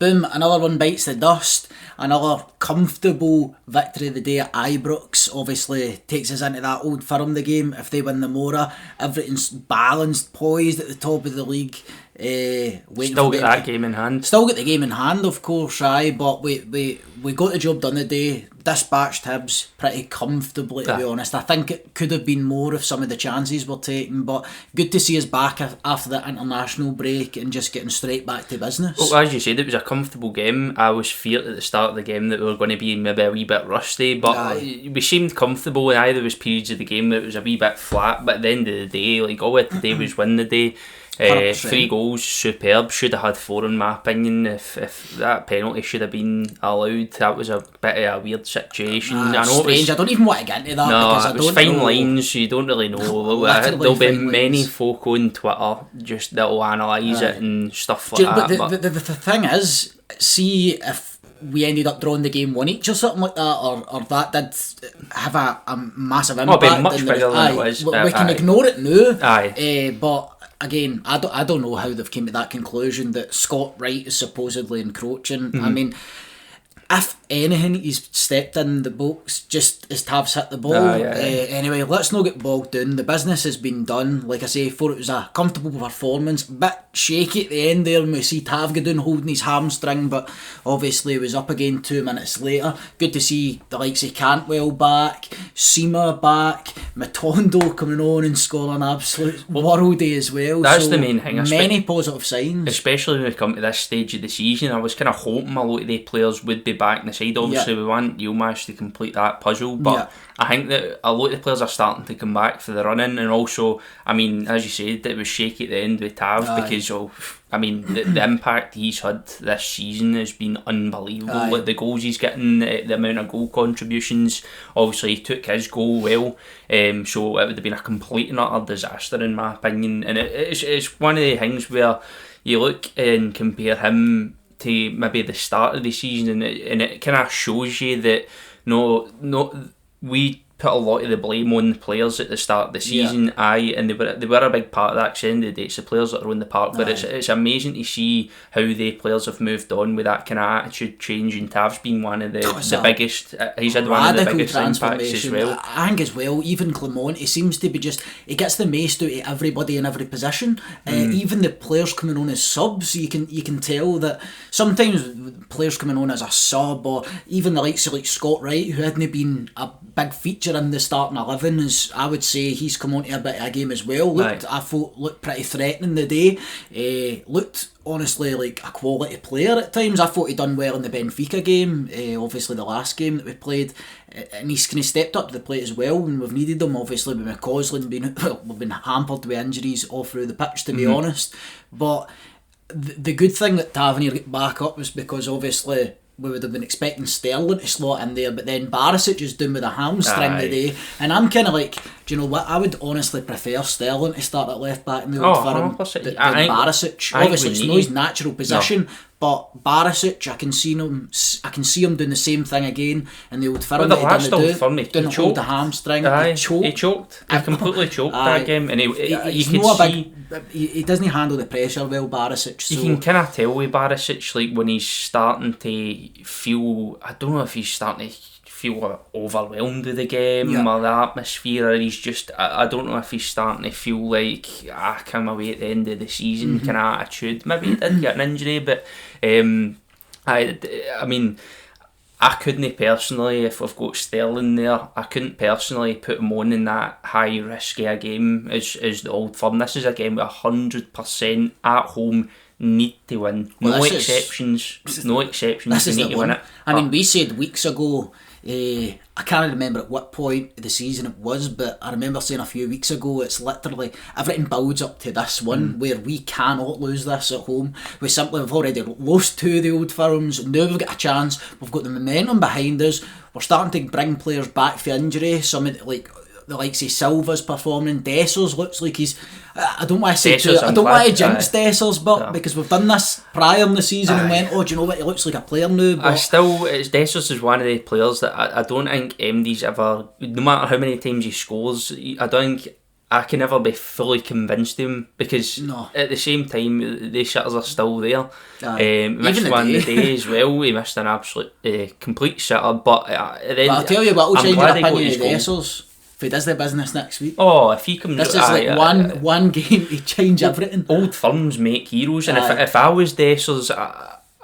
boom, another one bites the dust. Another comfortable victory of the day at Ibrox. Obviously takes us into that Old Firm the game. If they win the Mora, everything's balanced, poised at the top of the league. Still got that game in hand. Still got the game in hand, of course, aye. But we got the job done today. Dispatched Hibs pretty comfortably, to be honest. I think it could have been more if some of the chances were taken, but good to see us back after that international break and just getting straight back to business. Well, as you said, it was a comfortable game. I was feared at the start of the game that we were going to be maybe a wee bit rusty, but we seemed comfortable, and there was periods of the game that it was a wee bit flat, but at the end of the day, like, all we had to do was win the day. 3 goals, superb. Should have had 4 in my opinion. If that penalty should have been allowed, that was a bit of a weird situation. I know strange. I don't even want to get into that. No, because it was fine lines. You don't really know. There'll be many folk on Twitter just that'll analyse it and stuff like that. But the thing is, see if we ended up drawing the game 1-1 or something like that, or that did have a massive impact. It'll be much bigger than it was. We can ignore it now. But again, I don't know how they've came to that conclusion that Scott Wright is supposedly encroaching. I mean, if anything, he's stepped in the box just as Tav's hit the ball. Anyway, let's not get bogged down. The business has been done. Like I say, it was a comfortable performance. A bit shaky at the end there when we see Tav go down holding his hamstring, but obviously he was up again 2 minutes later. Good to see the likes of Cantwell back, Seema back, Matondo coming on and scoring an absolute worldie as well. That's the main thing. Many positive signs. Especially when we come to this stage of the season, I was kind of hoping a lot of the players would be back in the side. Obviously we want Yilmaz to complete that puzzle, but I think that a lot of the players are starting to come back for the run-in, and also, I mean, as you said, it was shaky at the end with Tav because of, I mean, the impact he's had this season has been unbelievable. Like the goals he's getting, the amount of goal contributions. Obviously he took his goal well, so it would have been a complete and utter disaster in my opinion, and it's one of the things where you look and compare him to maybe the start of the season, and it kind of shows you that we put a lot of the blame on the players at the start of the season, and they were a big part of that. At the end of the day, it's the players that are on the park, but it's amazing to see how the players have moved on with that kind of attitude change, and Tav's been one of the biggest, he's had one of the biggest impacts as well. I think as well, even Clement, he seems to be he gets the most out of everybody in every position. Even the players coming on as subs, you can tell that sometimes players coming on as a sub, or even the likes of like Scott Wright, who hadn't been a big feature in the starting 11, is, I would say he's come on to a bit of a game as well. I thought looked pretty threatening the day. Looked honestly like a quality player at times. I thought he done well in the Benfica game, obviously the last game that we played, and he's kind of stepped up to the plate as well when we've needed him. Obviously with McCausland we've been hampered with injuries all through the pitch, to be honest, but the good thing that Tavernier got back up was because obviously we would have been expecting Sterling to slot in there, but then Barisic is down with a hamstring today, and I'm kind of like, do you know what, I would honestly prefer Sterling to start at left back in the Old Firm than Barisic. Obviously it's not his natural position, but Barisic, I can see him doing the same thing again in the Old Firm. Well, the last Old Firm, he hold the hamstring. He choked. He completely choked that game, and he doesn't handle the pressure well, Barisic. So. You can kind of tell with Barisic, like when he's starting to feel, I don't know if he's starting to feel overwhelmed with the game or the atmosphere, or he's just, I don't know if he's starting to feel like I come away at the end of the season kind of attitude. Maybe he did get an injury, but I mean, I couldn't personally, if we've got Sterling there, I couldn't personally put him on in that high risk of a game as the Old Firm. This is a game with 100% at home need to win. No exceptions. This need to win it. I mean, we said weeks ago, I can't remember at what point of the season it was, but I remember saying a few weeks ago, it's literally everything builds up to this one where we cannot lose this at home. We've already lost 2 of the Old Firms, now we've got a chance, we've got the momentum behind us, we're starting to bring players back for injury. Some of the likes of Silva's performing, Dessers looks like he's, I don't want to say I don't want to jinx Dessers, but because we've done this prior in the season and went, oh, do you know what, he looks like a player now. But Dessers is one of the players that I don't think MD's ever, no matter how many times he scores, I don't think I can never be fully convinced of him, because at the same time the sitters are still there. He missed one the day as well. He missed an absolute complete sitter, but I'll tell you what will change your opinion of Dessers if he does the business next week. Oh, if he comes, this is like one game to change everything. Old firms make heroes, and if I was Dessers,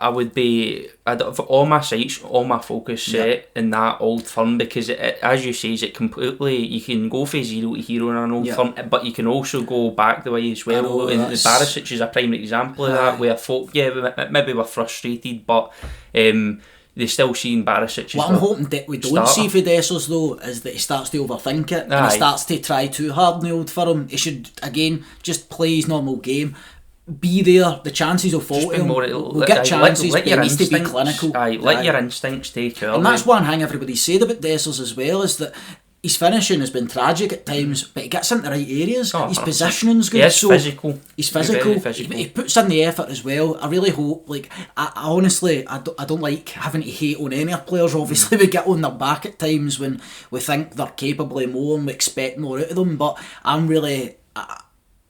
I would be, all my sights, all my focus set in that Old Firm, because as you say, it completely, you can go from zero to hero in an Old Firm, but you can also go back the way as well. And the Barisic is a prime example of that, where folk, maybe we're frustrated, but they still see Barisic. What I'm hoping that we don't see for Dessers though is that he starts to overthink it, and he starts to try too hard in the Old Firm. He should, again, just play his normal game. Be there, the chances will fall to him. We'll get chances, but it needs to be clinical. Let your instincts take over. And that's one thing everybody said about Dessers as well, is that his finishing has been tragic at times, but he gets into the right areas. His positioning's good. He's physical. He's physical. He puts in the effort as well. I really hope, I honestly, I don't like having to hate on any of our players. Obviously, we get on their back at times when we think they're capable of more and we expect more out of them, but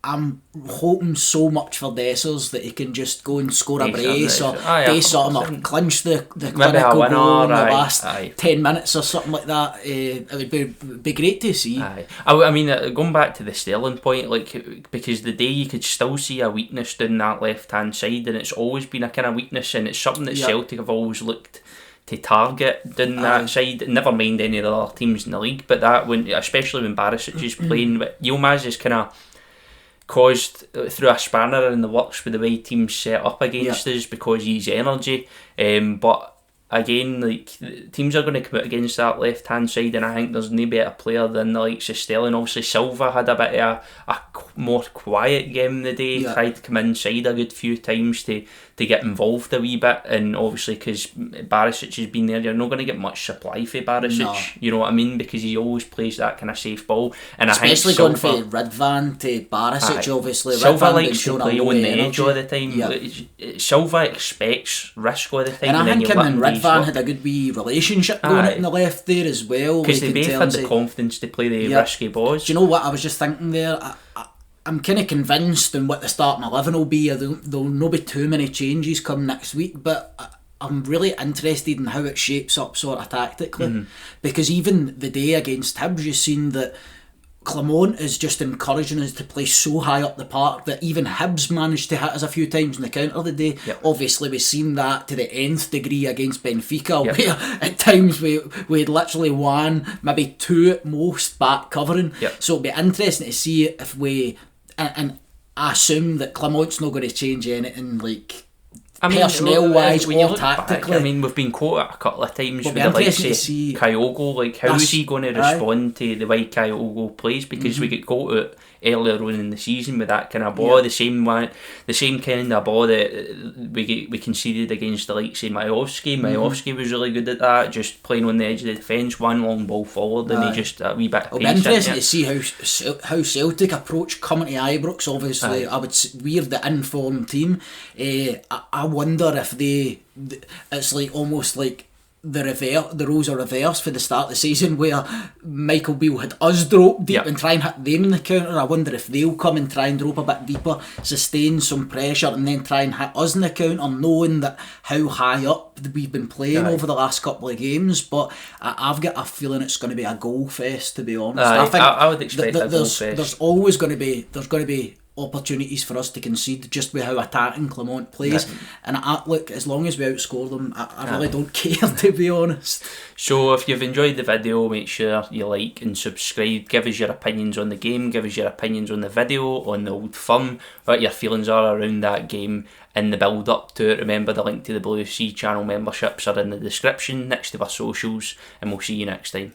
I'm hoping so much for Dessers that he can just go and score a brace or do something, or clinch the clinical goal in the last 10 minutes or something like that. It would be great to see. I mean, going back to the Sterling point, because the day you could still see a weakness down that left hand side, and it's always been a kind of weakness, and it's something that Celtic have always looked to target down that side. Never mind any of the other teams in the league, but that especially when Barisic is playing, Yilmaz is kind of caused through a spanner in the works with the way teams set up against us because he's energy. But again, teams are going to come out against that left hand side, and I think there's no better player than the likes of Sterling. Obviously, Silva had a bit of a more quiet game the day. Tried to come inside a good few times to get involved a wee bit, and obviously because Barisic has been there, you're not going to get much supply for Barisic. You know what I mean, because he always plays that kind of safe ball, and especially going from Ridvan to Barisic. Obviously, Silva likes to play on the edge all the time. Silva expects risk all the time, and I think him and Ridvan had a good wee relationship going out in the left there as well, because they both had the confidence to play the risky balls. Do you know what I was just thinking there? I'm kind of convinced in what the starting 11 will be. There'll not be too many changes come next week, but I'm really interested in how it shapes up sort of tactically, because even the day against Hibs, you've seen that Clement is just encouraging us to play so high up the park that even Hibs managed to hit us a few times in the counter the day. Obviously, we've seen that to the nth degree against Benfica, where at times we had literally one, maybe two at most back covering. So it'll be interesting to see if we, and I assume that Clement's not going to change anything personnel-wise or tactically. I mean, we've been quoted a couple of times with the likes of Kyogo. How is he going to respond to the way Kyogo plays? Because we get quoted earlier on in the season with that kind of ball, the same kind of ball that we conceded against the likes of Majowski. Majowski was really good at that, just playing on the edge of the defence, one long ball forward, and he just a wee bit of pace. It'll be interesting to see how Celtic approach coming to Ibrox. Obviously, we're the informed team. I wonder if it's like almost like the roles are reversed for the start of the season, where Michael Beale had us drop deep and try and hit them in the counter. I wonder if they'll come and try and drop a bit deeper, sustain some pressure, and then try and hit us in the counter, knowing that how high up we've been playing over the last couple of games. But I've got a feeling it's going to be a goal fest, to be honest. I would expect a goal fest. There's always going to be opportunities for us to concede just with how attacking Clement plays, and look, as long as we outscore them, I really don't care, to be honest. So if you've enjoyed the video, make sure you like and subscribe. Give us your opinions on the game, give us your opinions on the video, on the Old Firm, what your feelings are around that game in the build up to it. Remember, the link to the BlueSea channel memberships are in the description next to our socials, and we'll see you next time.